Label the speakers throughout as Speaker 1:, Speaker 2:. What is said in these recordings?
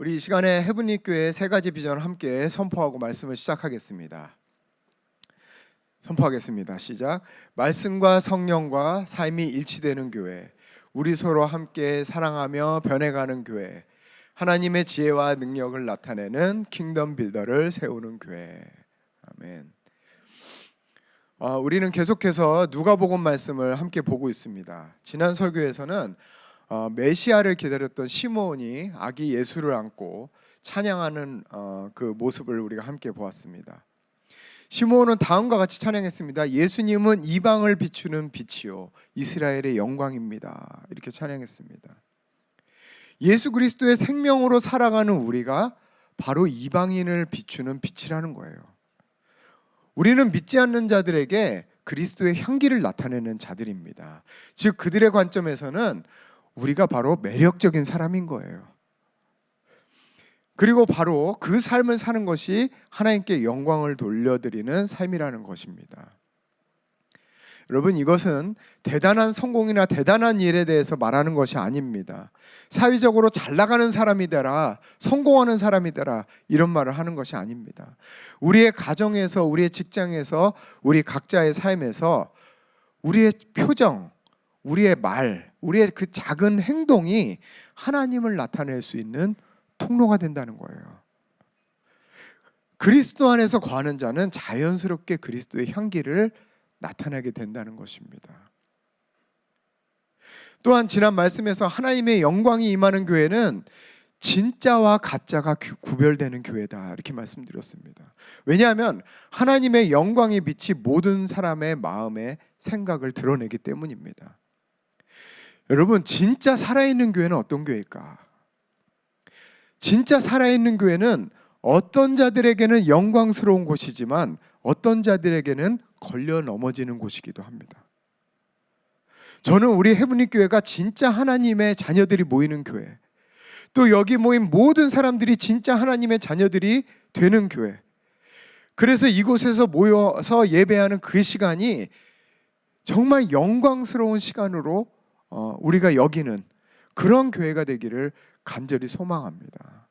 Speaker 1: 우리 이 시간에 헤븐리 교회 세 가지 비전을 함께 선포하고 말씀을 시작하겠습니다. 선포하겠습니다. 시작. 말씀과 성령과 삶이 일치되는 교회, 우리 서로 함께 사랑하며 변해가는 교회, 하나님의 지혜와 능력을 나타내는 킹덤 빌더를 세우는 교회. 아멘. 우리는 계속해서 누가복음 말씀을 함께 보고 있습니다. 지난 설교에서는 메시아를 기다렸던 시므온이 아기 예수를 안고 찬양하는 그 모습을 우리가 함께 보았습니다. 시므온은 다음과 같이 찬양했습니다. 예수님은 이방을 비추는 빛이요 이스라엘의 영광입니다. 이렇게 찬양했습니다. 예수 그리스도의 생명으로 살아가는 우리가 바로 이방인을 비추는 빛이라는 거예요. 우리는 믿지 않는 자들에게 그리스도의 향기를 나타내는 자들입니다. 즉 그들의 관점에서는 우리가 바로 매력적인 사람인 거예요. 그리고 바로 그 삶을 사는 것이 하나님께 영광을 돌려드리는 삶이라는 것입니다. 여러분, 이것은 대단한 성공이나 대단한 일에 대해서 말하는 것이 아닙니다. 사회적으로 잘 나가는 사람이 되라, 성공하는 사람이 되라, 이런 말을 하는 것이 아닙니다. 우리의 가정에서, 우리의 직장에서, 우리 각자의 삶에서 우리의 표정, 우리의 말, 우리의 그 작은 행동이 하나님을 나타낼 수 있는 통로가 된다는 거예요. 그리스도 안에서 거하는 자는 자연스럽게 그리스도의 향기를 나타나게 된다는 것입니다. 또한 지난 말씀에서 하나님의 영광이 임하는 교회는 진짜와 가짜가 구별되는 교회다, 이렇게 말씀드렸습니다. 왜냐하면 하나님의 영광의 빛이 모든 사람의 마음의 생각을 드러내기 때문입니다. 여러분, 진짜 살아있는 교회는 어떤 교회일까? 진짜 살아있는 교회는 어떤 자들에게는 영광스러운 곳이지만 어떤 자들에게는 걸려 넘어지는 곳이기도 합니다. 저는 우리 헤븐리 교회가 진짜 하나님의 자녀들이 모이는 교회, 또 여기 모인 모든 사람들이 진짜 하나님의 자녀들이 되는 교회, 그래서 이곳에서 모여서 예배하는 그 시간이 정말 영광스러운 시간으로 우리가 여기는 그런 교회가 되기를 간절히 소망합니다.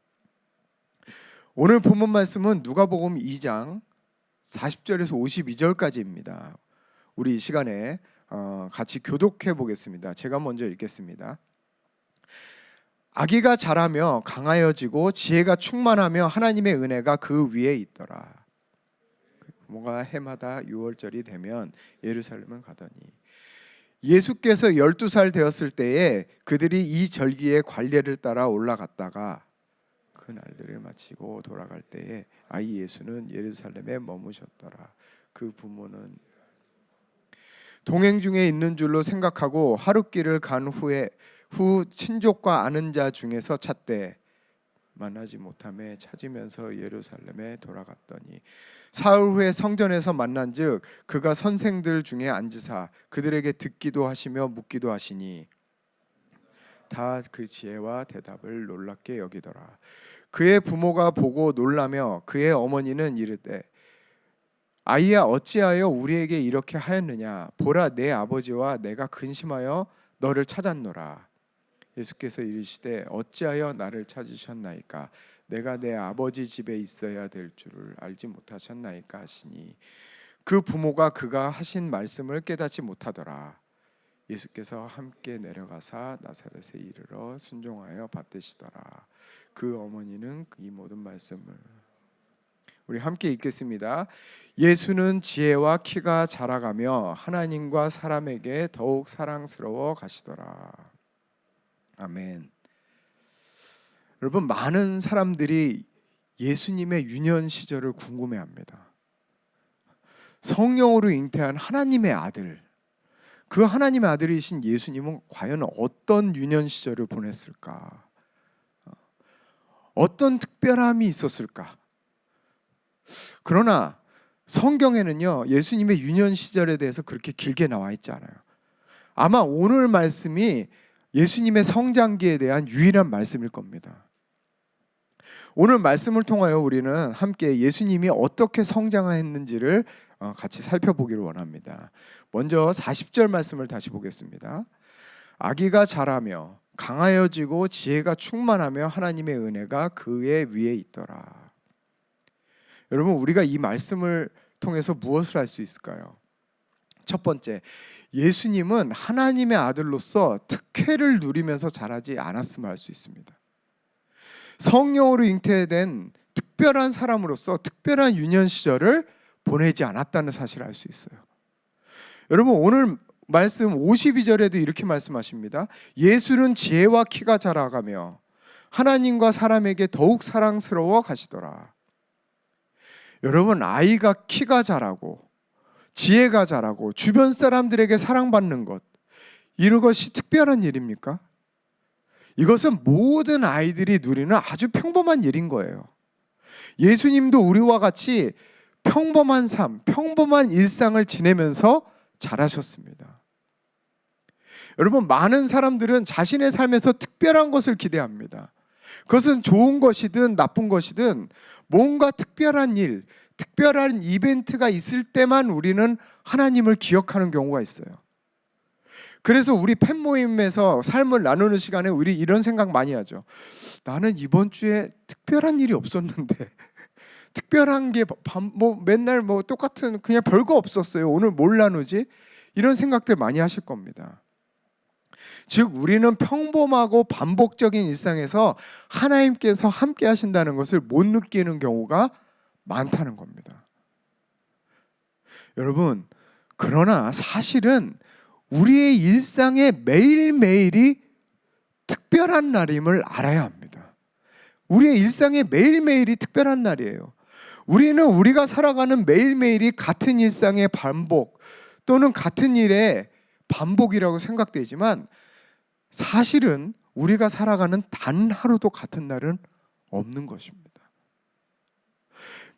Speaker 1: 오늘 본문 말씀은 누가복음 2장 40절에서 52절까지입니다. 우리 이 시간에 같이 교독해 보겠습니다. 제가 먼저 읽겠습니다. 아기가 자라며 강하여지고 지혜가 충만하며 하나님의 은혜가 그 위에 있더라. 부모가 해마다 6월절이 되면 예루살렘을 가더니 예수께서 12살 되었을 때에 그들이 이 절기의 관례를 따라 올라갔다가 그 날들을 마치고 돌아갈 때에 아이 예수는 예루살렘에 머무셨더라. 그 부모는 동행 중에 있는 줄로 생각하고 하룻길을 간 후 친족과 아는 자 중에서 찾되 만나지 못하매 찾으면서 예루살렘에 돌아갔더니 사흘 후에 성전에서 만난즉 그가 선생들 중에 앉으사 그들에게 듣기도 하시며 묻기도 하시니 다 그 지혜와 대답을 놀랍게 여기더라. 그의 부모가 보고 놀라며 그의 어머니는 이르되 아이야 어찌하여 우리에게 이렇게 하였느냐? 보라 내 아버지와 내가 근심하여 너를 찾았노라. 예수께서 이르시되 어찌하여 나를 찾으셨나이까? 내가 내 아버지 집에 있어야 될 줄을 알지 못하셨나이까 하시니 그 부모가 그가 하신 말씀을 깨닫지 못하더라. 예수께서 함께 내려가사 나사렛에 이르러 순종하여 받드시더라. 그 어머니는 이 모든 말씀을 우리 함께 읽겠습니다. 예수는 지혜와 키가 자라가며 하나님과 사람에게 더욱 사랑스러워 가시더라. 아멘. 여러분, 많은 사람들이 예수님의 유년 시절을 궁금해합니다. 성령으로 잉태한 하나님의 아들, 그 하나님의 아들이신 예수님은 과연 어떤 유년 시절을 보냈을까? 어떤 특별함이 있었을까? 그러나 성경에는요, 예수님의 유년 시절에 대해서 그렇게 길게 나와 있지 않아요. 아마 오늘 말씀이 예수님의 성장기에 대한 유일한 말씀일 겁니다. 오늘 말씀을 통하여 우리는 함께 예수님이 어떻게 성장했는지를 같이 살펴보기를 원합니다. 먼저 40절 말씀을 다시 보겠습니다. 아기가 자라며 강하여지고 지혜가 충만하며 하나님의 은혜가 그의 위에 있더라. 여러분, 우리가 이 말씀을 통해서 무엇을 할 수 있을까요? 첫 번째, 예수님은 하나님의 아들로서 특혜를 누리면서 자라지 않았음을 알 수 있습니다. 성령으로 잉태된 특별한 사람으로서 특별한 유년 시절을 보내지 않았다는 사실을 알 수 있어요. 여러분, 오늘 말씀 52절에도 이렇게 말씀하십니다. 예수는 지혜와 키가 자라가며 하나님과 사람에게 더욱 사랑스러워 가시더라. 여러분, 아이가 키가 자라고 지혜가 자라고 주변 사람들에게 사랑받는 것, 이것이 특별한 일입니까? 이것은 모든 아이들이 누리는 아주 평범한 일인 거예요. 예수님도 우리와 같이 평범한 삶, 평범한 일상을 지내면서 자라셨습니다. 여러분, 많은 사람들은 자신의 삶에서 특별한 것을 기대합니다. 그것은 좋은 것이든 나쁜 것이든 뭔가 특별한 일, 특별한 이벤트가 있을 때만 우리는 하나님을 기억하는 경우가 있어요. 그래서 우리 팬 모임에서 삶을 나누는 시간에 우리 이런 생각 많이 하죠. 나는 이번 주에 특별한 일이 없었는데 특별한 게 맨날 똑같은 그냥 별거 없었어요. 오늘 뭘 나누지? 이런 생각들 많이 하실 겁니다. 즉, 우리는 평범하고 반복적인 일상에서 하나님께서 함께 하신다는 것을 못 느끼는 경우가 많다는 겁니다. 여러분, 그러나 사실은 우리의 일상의 매일매일이 특별한 날임을 알아야 합니다. 우리의 일상의 매일매일이 특별한 날이에요. 우리는 우리가 살아가는 매일매일이 같은 일상의 반복 또는 같은 일의 반복이라고 생각되지만 사실은 우리가 살아가는 단 하루도 같은 날은 없는 것입니다.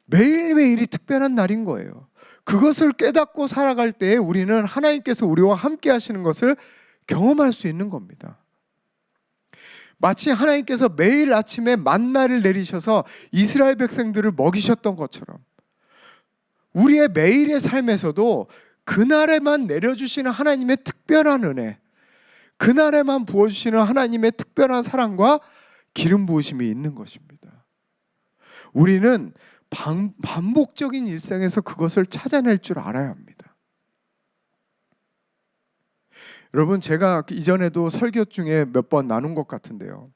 Speaker 1: 매일매일이 특별한 날인 거예요. 그것을 깨닫고 살아갈 때에 우리는 하나님께서 우리와 함께 하시는 것을 경험할 수 있는 겁니다. 마치 하나님께서 매일 아침에 만나를 내리셔서 이스라엘 백성들을 먹이셨던 것처럼 우리의 매일의 삶에서도 그날에만 내려주시는 하나님의 특별한 은혜, 그날에만 부어주시는 하나님의 특별한 사랑과 기름 부으심이 있는 것입니다. 우리는 반복적인 일상에서 그것을 찾아낼 줄 알아야 합니다. 여러분, 제가 이전에도 설교 중에 몇 번 나눈 것 같은데요.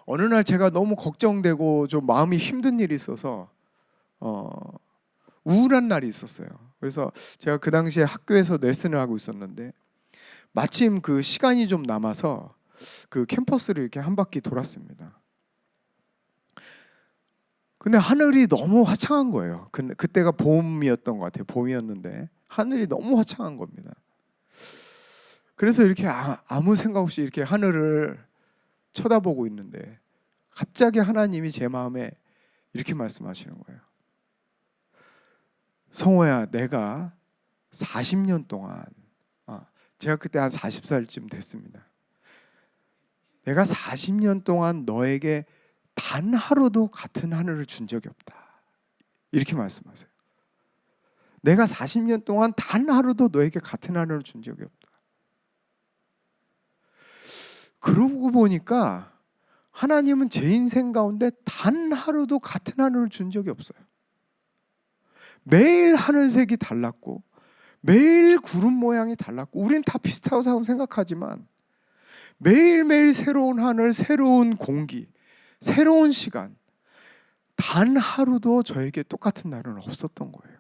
Speaker 1: 어느 날 제가 너무 걱정되고 좀 마음이 힘든 일이 있어서 우울한 날이 있었어요. 그래서 제가 그 당시에 학교에서 레슨을 하고 있었는데 마침 그 시간이 좀 남아서 그 캠퍼스를 이렇게 한 바퀴 돌았습니다. 근데 하늘이 너무 화창한 거예요. 그때가 봄이었던 것 같아요. 봄이었는데 하늘이 너무 화창한 겁니다. 그래서 이렇게 아무 생각 없이 이렇게 하늘을 쳐다보고 있는데 갑자기 하나님이 제 마음에 이렇게 말씀하시는 거예요. 성호야, 내가 40년 동안, 제가 그때 한 40살쯤 됐습니다. 내가 40년 동안 너에게 단 하루도 같은 하늘을 준 적이 없다. 이렇게 말씀하세요. 내가 40년 동안 단 하루도 너에게 같은 하늘을 준 적이 없다. 그러고 보니까 하나님은 제 인생 가운데 단 하루도 같은 하늘을 준 적이 없어요. 매일 하늘색이 달랐고 매일 구름 모양이 달랐고 우리는 다 비슷하다고 생각하지만 매일매일 새로운 하늘, 새로운 공기, 새로운 시간, 단 하루도 저에게 똑같은 날은 없었던 거예요.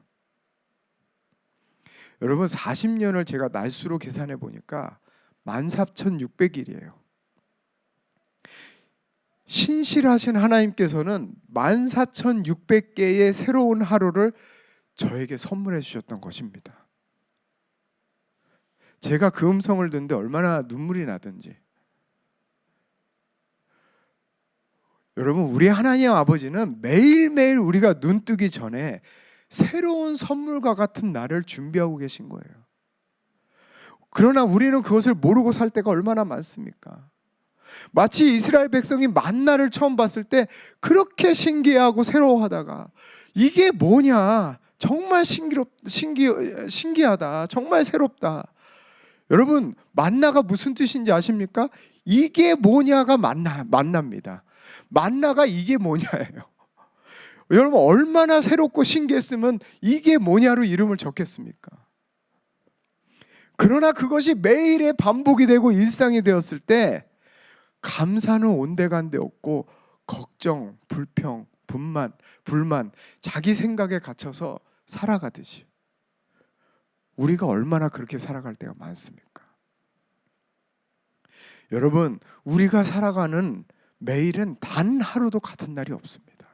Speaker 1: 여러분, 40년을 제가 날수로 계산해 보니까 14,600일이에요. 신실하신 하나님께서는 14,600개의 새로운 하루를 저에게 선물해 주셨던 것입니다. 제가 그 음성을 듣는데 얼마나 눈물이 나든지. 여러분, 우리 하나님 아버지는 매일매일 우리가 눈 뜨기 전에 새로운 선물과 같은 날을 준비하고 계신 거예요. 그러나 우리는 그것을 모르고 살 때가 얼마나 많습니까? 마치 이스라엘 백성이 만나를 처음 봤을 때 그렇게 신기해하고 새로워하다가 이게 뭐냐, 정말 신기하다, 정말 새롭다. 여러분, 만나가 무슨 뜻인지 아십니까? 이게 뭐냐가 만나입니다. 만나가 이게 뭐냐예요. 여러분, 얼마나 새롭고 신기했으면 이게 뭐냐로 이름을 적겠습니까? 그러나 그것이 매일의 반복이 되고 일상이 되었을 때 감사는 온데간데 없고 걱정, 불평, 불만, 자기 생각에 갇혀서 살아가듯이 우리가 얼마나 그렇게 살아갈 때가 많습니까? 여러분, 우리가 살아가는 매일은 단 하루도 같은 날이 없습니다.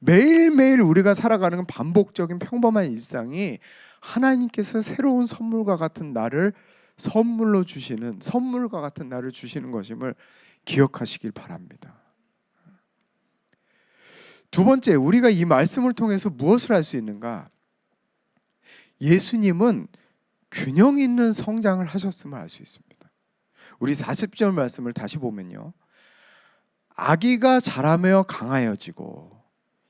Speaker 1: 매일매일 우리가 살아가는 반복적인 평범한 일상이 하나님께서 새로운 선물과 같은 나를 선물로 주시는, 선물과 같은 나를 주시는 것임을 기억하시길 바랍니다. 두 번째, 우리가 이 말씀을 통해서 무엇을 할 수 있는가? 예수님은 균형 있는 성장을 하셨음을 알 수 있습니다. 우리 40절 말씀을 다시 보면요, 아기가 자라며 강하여지고,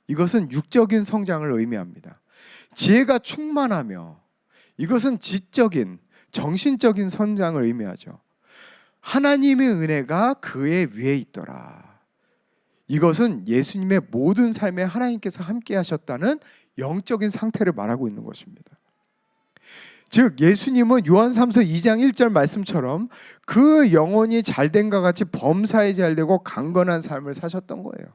Speaker 1: 이것은 육적인 성장을 의미합니다. 지혜가 충만하며, 이것은 지적인, 정신적인 성장을 의미하죠. 하나님의 은혜가 그의 위에 있더라, 이것은 예수님의 모든 삶에 하나님께서 함께 하셨다는 영적인 상태를 말하고 있는 것입니다. 즉 예수님은 요한삼서 2장 1절 말씀처럼 그 영혼이 잘된과 같이 범사에 잘되고 강건한 삶을 사셨던 거예요.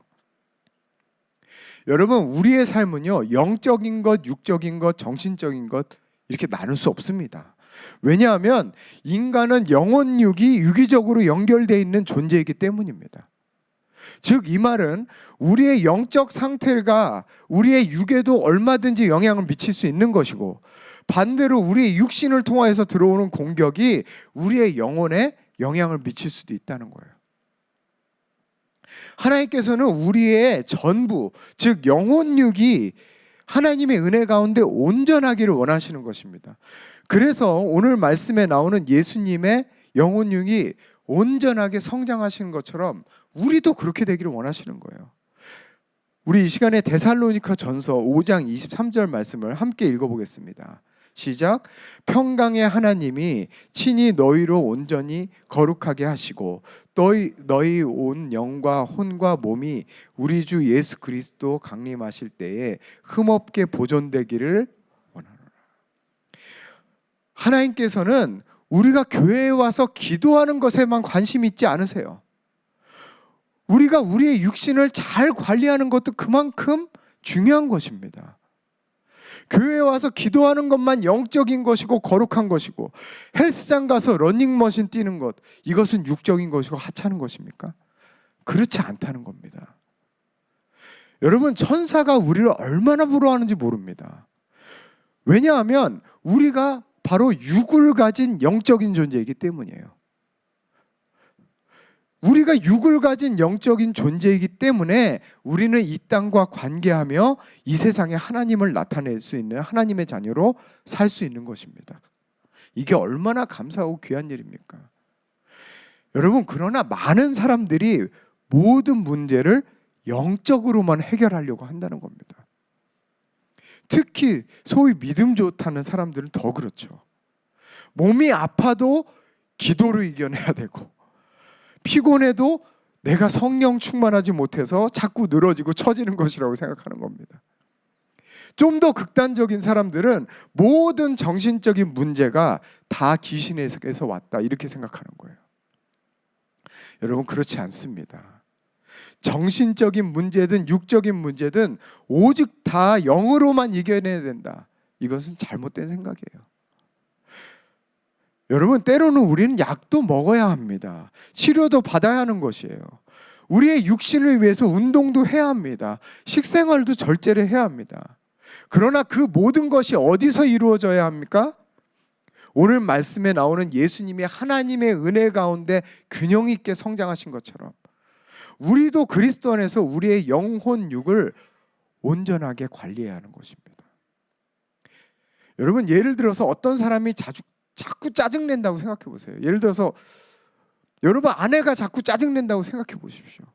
Speaker 1: 여러분, 우리의 삶은요, 영적인 것, 육적인 것, 정신적인 것 이렇게 나눌 수 없습니다. 왜냐하면 인간은 영혼육이 유기적으로 연결되어 있는 존재이기 때문입니다. 즉 이 말은 우리의 영적 상태가 우리의 육에도 얼마든지 영향을 미칠 수 있는 것이고, 반대로 우리의 육신을 통해서 들어오는 공격이 우리의 영혼에 영향을 미칠 수도 있다는 거예요. 하나님께서는 우리의 전부, 즉 영혼육이 하나님의 은혜 가운데 온전하기를 원하시는 것입니다. 그래서 오늘 말씀에 나오는 예수님의 영혼육이 온전하게 성장하시는 것처럼 우리도 그렇게 되기를 원하시는 거예요. 우리 이 시간에 데살로니가 전서 5장 23절 말씀을 함께 읽어보겠습니다. 시작. 평강의 하나님이 친히 너희로 온전히 거룩하게 하시고 너희 온 영과 혼과 몸이 우리 주 예수 그리스도 강림하실 때에 흠없게 보존되기를 원하노라. 하나님께서는 우리가 교회에 와서 기도하는 것에만 관심이 있지 않으세요. 우리가 우리의 육신을 잘 관리하는 것도 그만큼 중요한 것입니다. 교회에 와서 기도하는 것만 영적인 것이고 거룩한 것이고, 헬스장 가서 러닝머신 뛰는 것, 이것은 육적인 것이고 하찮은 것입니까? 그렇지 않다는 겁니다. 여러분, 천사가 우리를 얼마나 부러워하는지 모릅니다. 왜냐하면 우리가 바로 육을 가진 영적인 존재이기 때문이에요. 우리가 육을 가진 영적인 존재이기 때문에 우리는 이 땅과 관계하며 이 세상에 하나님을 나타낼 수 있는 하나님의 자녀로 살 수 있는 것입니다. 이게 얼마나 감사하고 귀한 일입니까? 여러분, 그러나 많은 사람들이 모든 문제를 영적으로만 해결하려고 한다는 겁니다. 특히 소위 믿음 좋다는 사람들은 더 그렇죠. 몸이 아파도 기도로 이겨내야 되고, 피곤해도 내가 성령 충만하지 못해서 자꾸 늘어지고 처지는 것이라고 생각하는 겁니다. 좀 더 극단적인 사람들은 모든 정신적인 문제가 다 귀신에서 왔다, 이렇게 생각하는 거예요. 여러분, 그렇지 않습니다. 정신적인 문제든 육적인 문제든 오직 다 영으로만 이겨내야 된다, 이것은 잘못된 생각이에요. 여러분, 때로는 우리는 약도 먹어야 합니다. 치료도 받아야 하는 것이에요. 우리의 육신을 위해서 운동도 해야 합니다. 식생활도 절제를 해야 합니다. 그러나 그 모든 것이 어디서 이루어져야 합니까? 오늘 말씀에 나오는 예수님이 하나님의 은혜 가운데 균형 있게 성장하신 것처럼 우리도 그리스도 안에서 우리의 영혼 육을 온전하게 관리해야 하는 것입니다. 여러분, 예를 들어서 어떤 사람이 자꾸 짜증낸다고 생각해 보세요. 예를 들어서 여러분 아내가 자꾸 짜증낸다고 생각해 보십시오.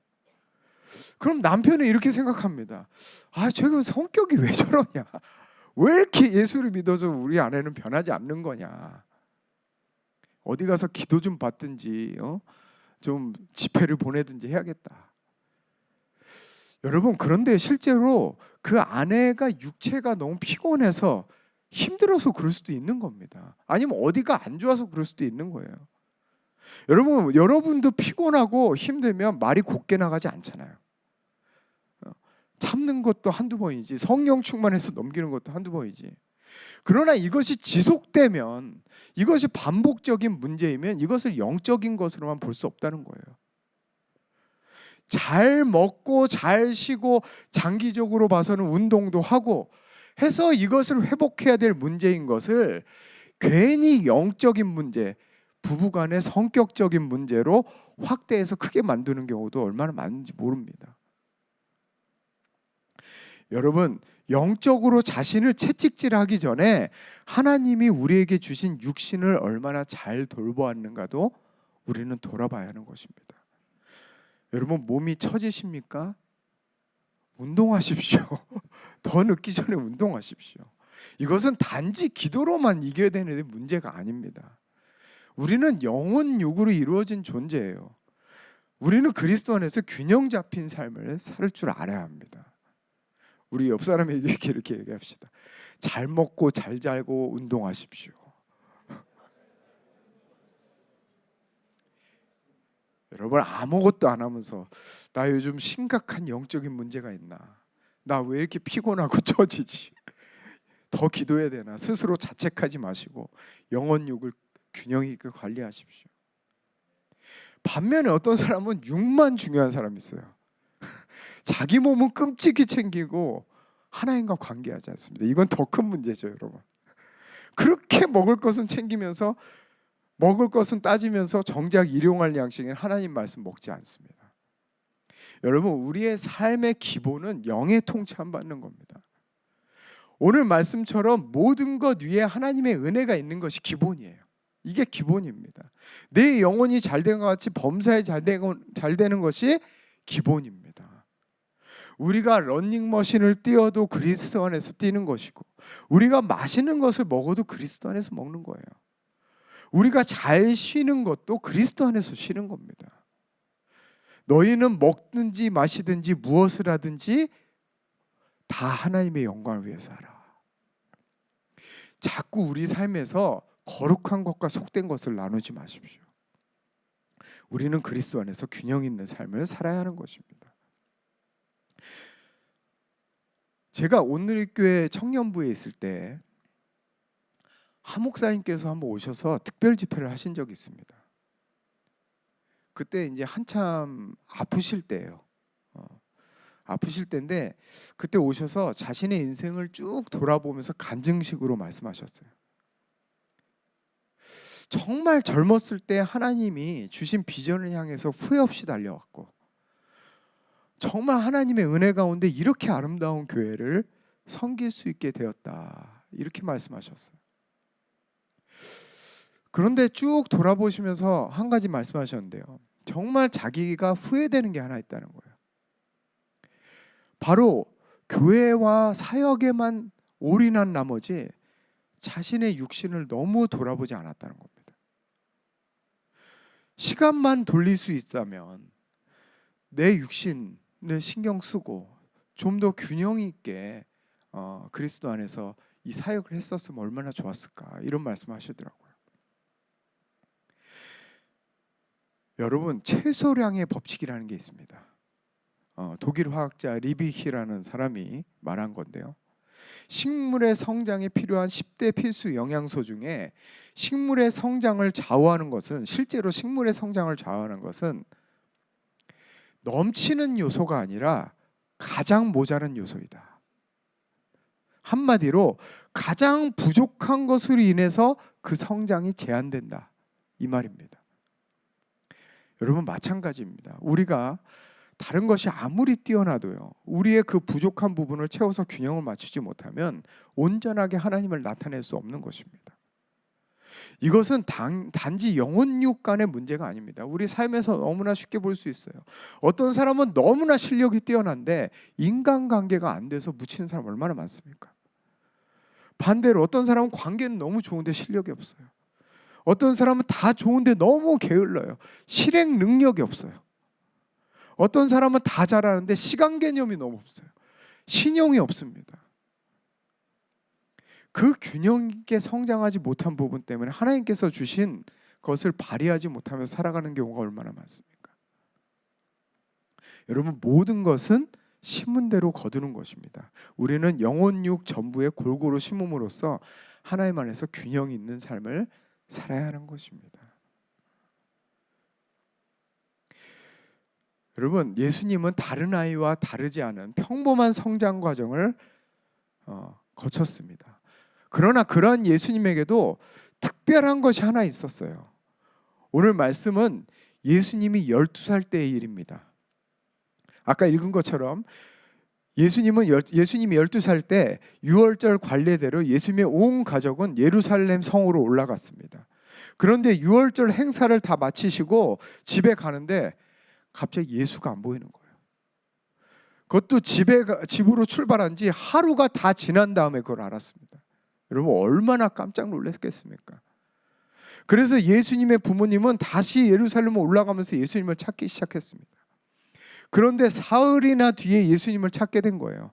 Speaker 1: 그럼 남편은 이렇게 생각합니다. 아, 쟤는 성격이 왜 저러냐? 왜 이렇게 예수를 믿어도 우리 아내는 변하지 않는 거냐? 어디 가서 기도 좀 받든지 좀 집회를 보내든지 해야겠다. 여러분, 그런데 실제로 그 아내가 육체가 너무 피곤해서 힘들어서 그럴 수도 있는 겁니다. 아니면 어디가 안 좋아서 그럴 수도 있는 거예요. 여러분도 피곤하고 힘들면 말이 곱게 나가지 않잖아요. 참는 것도 한두 번이지, 성령 충만해서 넘기는 것도 한두 번이지. 그러나 이것이 지속되면, 이것이 반복적인 문제이면 이것을 영적인 것으로만 볼 수 없다는 거예요. 잘 먹고 잘 쉬고 장기적으로 봐서는 운동도 하고 해서 이것을 회복해야 될 문제인 것을 괜히 영적인 문제, 부부간의 성격적인 문제로 확대해서 크게 만드는 경우도 얼마나 많은지 모릅니다. 여러분, 영적으로 자신을 채찍질하기 전에 하나님이 우리에게 주신 육신을 얼마나 잘 돌보았는가도 우리는 돌아봐야 하는 것입니다. 여러분, 몸이 처지십니까? 운동하십시오. 더 늦기 전에 운동하십시오. 이것은 단지 기도로만 이겨야 되는 문제가 아닙니다. 우리는 영혼 육으로 이루어진 존재예요. 우리는 그리스도 안에서 균형 잡힌 삶을 살 줄 알아야 합니다. 우리 옆 사람에게 이렇게 얘기합시다. 잘 먹고 잘 자고 운동하십시오. 여러분, 아무것도 안 하면서 나 요즘 심각한 영적인 문제가 있나? 나 왜 이렇게 피곤하고 처지지? 더 기도해야 되나? 스스로 자책하지 마시고 영혼육을 균형 있게 관리하십시오. 반면에 어떤 사람은 육만 중요한 사람이 있어요. 자기 몸은 끔찍히 챙기고 하나님과 관계하지 않습니다. 이건 더 큰 문제죠, 여러분. 그렇게 먹을 것은 챙기면서, 먹을 것은 따지면서 정작 일용할 양식은 하나님 말씀 먹지 않습니다. 여러분, 우리의 삶의 기본은 영의 통치함 받는 겁니다. 오늘 말씀처럼 모든 것 위에 하나님의 은혜가 있는 것이 기본이에요. 이게 기본입니다. 내 영혼이 잘된 것 같이 범사에 잘 되는 것이 기본입니다. 우리가 러닝머신을 뛰어도 그리스도 안에서 뛰는 것이고, 우리가 마시는 것을 먹어도 그리스도 안에서 먹는 거예요. 우리가 잘 쉬는 것도 그리스도 안에서 쉬는 겁니다. 너희는 먹든지 마시든지 무엇을 하든지 다 하나님의 영광을 위해서 하라. 자꾸 우리 삶에서 거룩한 것과 속된 것을 나누지 마십시오. 우리는 그리스도 안에서 균형 있는 삶을 살아야 하는 것입니다. 제가 온누리교회 청년부에 있을 때 한 목사님께서 한번 오셔서 특별 집회를 하신 적이 있습니다. 그때 이제 한참 아프실 때예요. 아프실 때인데 그때 오셔서 자신의 인생을 쭉 돌아보면서 간증식으로 말씀하셨어요. 정말 젊었을 때 하나님이 주신 비전을 향해서 후회 없이 달려왔고, 정말 하나님의 은혜 가운데 이렇게 아름다운 교회를 섬길 수 있게 되었다, 이렇게 말씀하셨어요. 그런데 쭉 돌아보시면서 한 가지 말씀하셨는데요. 정말 자기가 후회되는 게 하나 있다는 거예요. 바로 교회와 사역에만 올인한 나머지 자신의 육신을 너무 돌아보지 않았다는 겁니다. 시간만 돌릴 수 있다면 내 육신을 신경 쓰고 좀 더 균형 있게 그리스도 안에서 이 사역을 했었으면 얼마나 좋았을까, 이런 말씀하시더라고요. 여러분, 최소량의 법칙이라는 게 있습니다. 독일 화학자 리비히라는 사람이 말한 건데요. 식물의 성장에 필요한 10대 필수 영양소 중에 식물의 성장을 좌우하는 것은, 실제로 식물의 성장을 좌우하는 것은 넘치는 요소가 아니라 가장 모자란 요소이다. 한마디로 가장 부족한 것으로 인해서 그 성장이 제한된다, 이 말입니다. 여러분, 마찬가지입니다. 우리가 다른 것이 아무리 뛰어나도요, 우리의 그 부족한 부분을 채워서 균형을 맞추지 못하면 온전하게 하나님을 나타낼 수 없는 것입니다. 이것은 단지 영혼육 간의 문제가 아닙니다. 우리 삶에서 너무나 쉽게 볼 수 있어요. 어떤 사람은 너무나 실력이 뛰어난데 인간관계가 안 돼서 묻히는 사람 얼마나 많습니까? 반대로 어떤 사람은 관계는 너무 좋은데 실력이 없어요. 어떤 사람은 다 좋은데 너무 게을러요. 실행 능력이 없어요. 어떤 사람은 다 잘하는데 시간 개념이 너무 없어요. 신용이 없습니다. 그 균형 있게 성장하지 못한 부분 때문에 하나님께서 주신 것을 발휘하지 못하면서 살아가는 경우가 얼마나 많습니까? 여러분, 모든 것은 심은 대로 거두는 것입니다. 우리는 영혼육 전부에 골고루 심음으로써 하나님 안에서 균형 있는 삶을 살아야 하는 것입니다. 여러분, 예수님은 다른 아이와 다르지 않은 평범한 성장 과정을 거쳤습니다. 그러나 그러한 예수님에게도 특별한 것이 하나 있었어요. 오늘 말씀은 예수님이 12살 때의 일입니다. 아까 읽은 것처럼 예수님이 12살 때 유월절 관례대로 예수님의 온 가족은 예루살렘 성으로 올라갔습니다. 그런데 유월절 행사를 다 마치시고 집에 가는데 갑자기 예수가 안 보이는 거예요. 그것도 집으로 출발한 지 하루가 다 지난 다음에 그걸 알았습니다. 여러분, 얼마나 깜짝 놀랐겠습니까? 그래서 예수님의 부모님은 다시 예루살렘에 올라가면서 예수님을 찾기 시작했습니다. 그런데 사흘이나 뒤에 예수님을 찾게 된 거예요.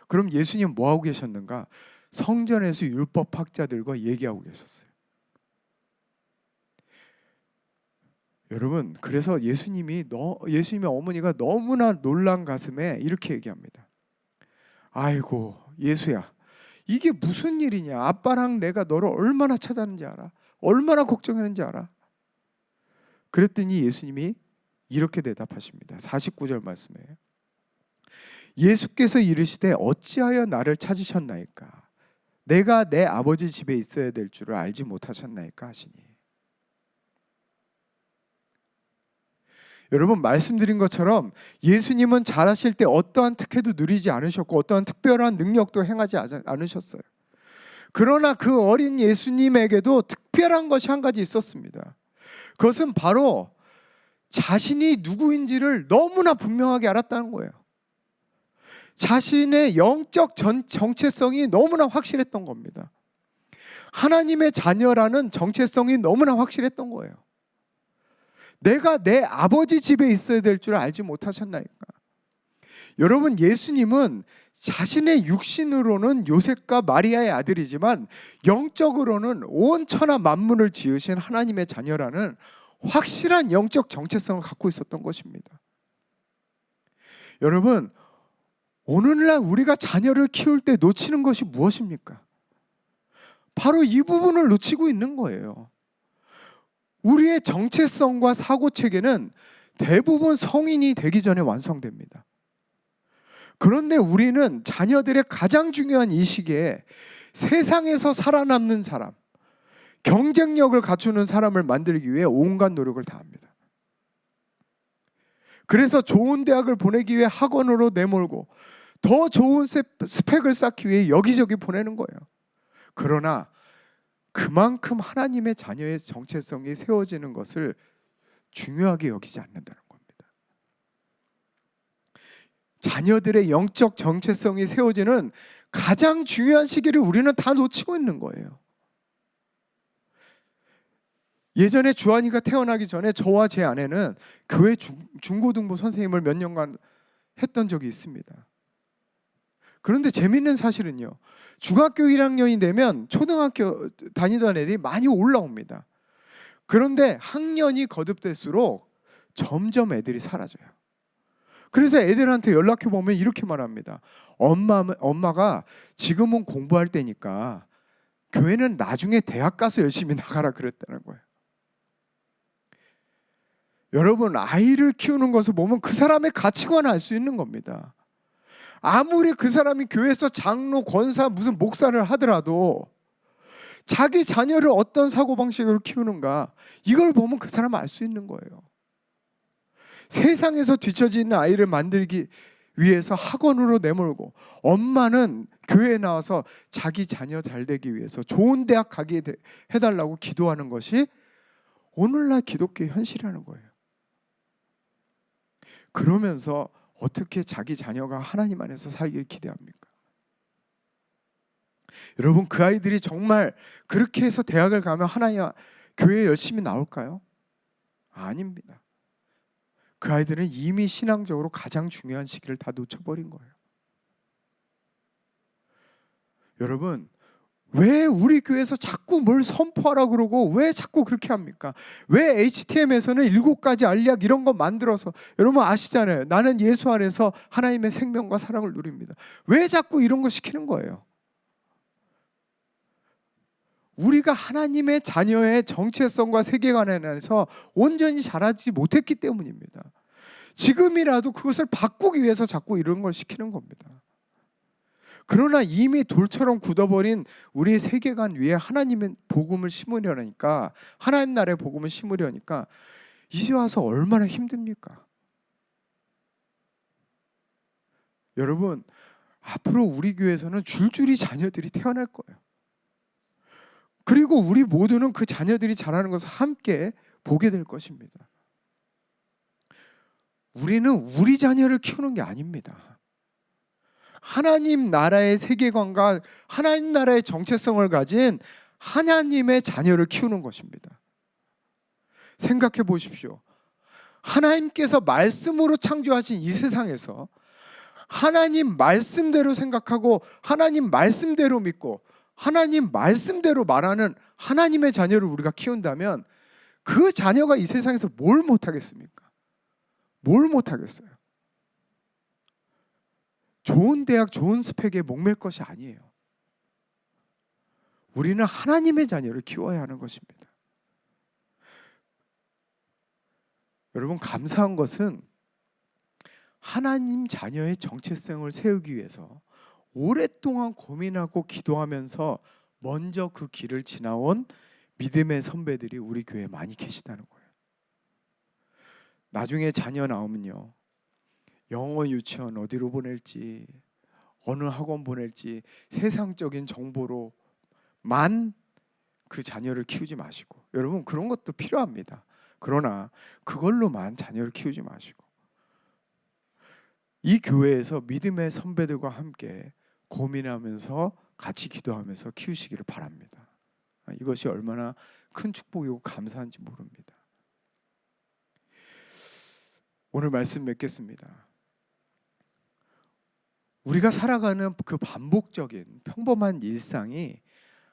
Speaker 1: 그럼 예수님 뭐 하고 계셨는가? 성전에서 율법학자들과 얘기하고 계셨어요. 여러분, 그래서 예수님의 어머니가 너무나 놀란 가슴에 이렇게 얘기합니다. 아이고, 예수야, 이게 무슨 일이냐? 아빠랑 내가 너를 얼마나 찾았는지 알아? 얼마나 걱정했는지 알아? 그랬더니 예수님이 이렇게 대답하십니다. 49절 말씀에 예수께서 이르시되 어찌하여 나를 찾으셨나이까? 내가 내 아버지 집에 있어야 될 줄을 알지 못하셨나이까 하시니. 여러분, 말씀드린 것처럼 예수님은 자라실 때 어떠한 특혜도 누리지 않으셨고 어떠한 특별한 능력도 행하지 않으셨어요. 그러나 그 어린 예수님에게도 특별한 것이 한 가지 있었습니다. 그것은 바로 자신이 누구인지를 너무나 분명하게 알았다는 거예요. 자신의 영적 정체성이 너무나 확실했던 겁니다. 하나님의 자녀라는 정체성이 너무나 확실했던 거예요. 내가 내 아버지 집에 있어야 될 줄 알지 못하셨나이까? 여러분, 예수님은 자신의 육신으로는 요셉과 마리아의 아들이지만 영적으로는 온 천하 만물을 지으신 하나님의 자녀라는 확실한 영적 정체성을 갖고 있었던 것입니다. 여러분, 오늘날 우리가 자녀를 키울 때 놓치는 것이 무엇입니까? 바로 이 부분을 놓치고 있는 거예요. 우리의 정체성과 사고체계는 대부분 성인이 되기 전에 완성됩니다. 그런데 우리는 자녀들의 가장 중요한 이 시기에 세상에서 살아남는 사람, 경쟁력을 갖추는 사람을 만들기 위해 온갖 노력을 다합니다. 그래서 좋은 대학을 보내기 위해 학원으로 내몰고 더 좋은 스펙을 쌓기 위해 여기저기 보내는 거예요. 그러나 그만큼 하나님의 자녀의 정체성이 세워지는 것을 중요하게 여기지 않는다는 겁니다. 자녀들의 영적 정체성이 세워지는 가장 중요한 시기를 우리는 다 놓치고 있는 거예요. 예전에 주한이가 태어나기 전에 저와 제 아내는 교회 중고등부 선생님을 몇 년간 했던 적이 있습니다. 그런데 재밌는 사실은요, 중학교 1학년이 되면 초등학교 다니던 애들이 많이 올라옵니다. 그런데 학년이 거듭될수록 점점 애들이 사라져요. 그래서 애들한테 연락해 보면 이렇게 말합니다. 엄마가 지금은 공부할 때니까 교회는 나중에 대학 가서 열심히 나가라 그랬다는 거예요. 여러분, 아이를 키우는 것을 보면 그 사람의 가치관을 알 수 있는 겁니다. 아무리 그 사람이 교회에서 장로, 권사, 무슨 목사를 하더라도 자기 자녀를 어떤 사고방식으로 키우는가, 이걸 보면 그 사람은 알 수 있는 거예요. 세상에서 뒤처지는 아이를 만들기 위해서 학원으로 내몰고, 엄마는 교회에 나와서 자기 자녀 잘 되기 위해서 좋은 대학 가게 해달라고 기도하는 것이 오늘날 기독교의 현실이라는 거예요. 그러면서 어떻게 자기 자녀가 하나님 안에서 살기를 기대합니까? 여러분, 그 아이들이 정말 그렇게 해서 대학을 가면 하나님 교회 열심히 나올까요? 아닙니다. 그 아이들은 이미 신앙적으로 가장 중요한 시기를 다 놓쳐버린 거예요. 여러분, 왜 우리 교회에서 자꾸 뭘 선포하라 그러고 왜 자꾸 그렇게 합니까? 왜 HTM에서는 7가지 알약 이런 거 만들어서, 여러분 아시잖아요. 나는 예수 안에서 하나님의 생명과 사랑을 누립니다. 왜 자꾸 이런 거 시키는 거예요? 우리가 하나님의 자녀의 정체성과 세계관에 대해서 온전히 자라지 못했기 때문입니다. 지금이라도 그것을 바꾸기 위해서 자꾸 이런 걸 시키는 겁니다. 그러나 이미 돌처럼 굳어버린 우리의 세계관 위에 하나님의 복음을 심으려니까, 하나님 나라의 복음을 심으려니까 이제 와서 얼마나 힘듭니까? 여러분, 앞으로 우리 교회에서는 줄줄이 자녀들이 태어날 거예요. 그리고 우리 모두는 그 자녀들이 자라는 것을 함께 보게 될 것입니다. 우리는 우리 자녀를 키우는 게 아닙니다. 하나님 나라의 세계관과 하나님 나라의 정체성을 가진 하나님의 자녀를 키우는 것입니다. 생각해 보십시오. 하나님께서 말씀으로 창조하신 이 세상에서 하나님 말씀대로 생각하고 하나님 말씀대로 믿고 하나님 말씀대로 말하는 하나님의 자녀를 우리가 키운다면 그 자녀가 이 세상에서 뭘 못하겠습니까? 뭘 못하겠어요? 좋은 대학, 좋은 스펙에 목맬 것이 아니에요. 우리는 하나님의 자녀를 키워야 하는 것입니다. 여러분, 감사한 것은 하나님 자녀의 정체성을 세우기 위해서 오랫동안 고민하고 기도하면서 먼저 그 길을 지나온 믿음의 선배들이 우리 교회에 많이 계시다는 거예요. 나중에 자녀 나오면요, 영어 유치원 어디로 보낼지, 어느 학원 보낼지 세상적인 정보로만 그 자녀를 키우지 마시고, 여러분 그런 것도 필요합니다. 그러나 그걸로만 자녀를 키우지 마시고 이 교회에서 믿음의 선배들과 함께 고민하면서 같이 기도하면서 키우시기를 바랍니다. 이것이 얼마나 큰 축복이고 감사한지 모릅니다. 오늘 말씀 맺겠습니다. 우리가 살아가는 그 반복적인 평범한 일상이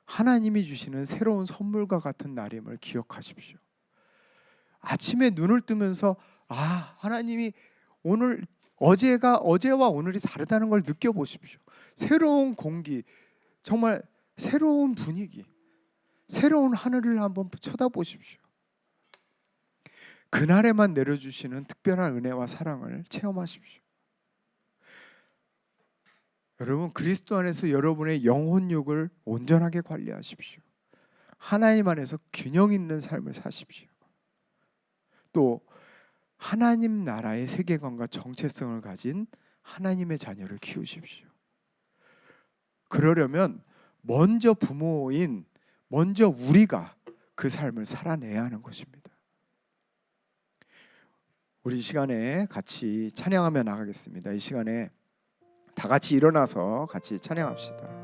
Speaker 1: 하나님이 주시는 새로운 선물과 같은 날임을 기억하십시오. 아침에 눈을 뜨면서 하나님이 오늘 어제와 오늘이 다르다는 걸 느껴보십시오. 새로운 공기, 정말 새로운 분위기, 새로운 하늘을 한번 쳐다보십시오. 그날에만 내려주시는 특별한 은혜와 사랑을 체험하십시오. 여러분, 그리스도 안에서 여러분의 영혼육을 온전하게 관리하십시오. 하나님 안에서 균형 있는 삶을 사십시오. 또 하나님 나라의 세계관과 정체성을 가진 하나님의 자녀를 키우십시오. 그러려면 먼저 부모인 우리가 그 삶을 살아내야 하는 것입니다. 우리 이 시간에 같이 찬양하며 나가겠습니다. 이 시간에 다 같이 일어나서 같이 찬양합시다.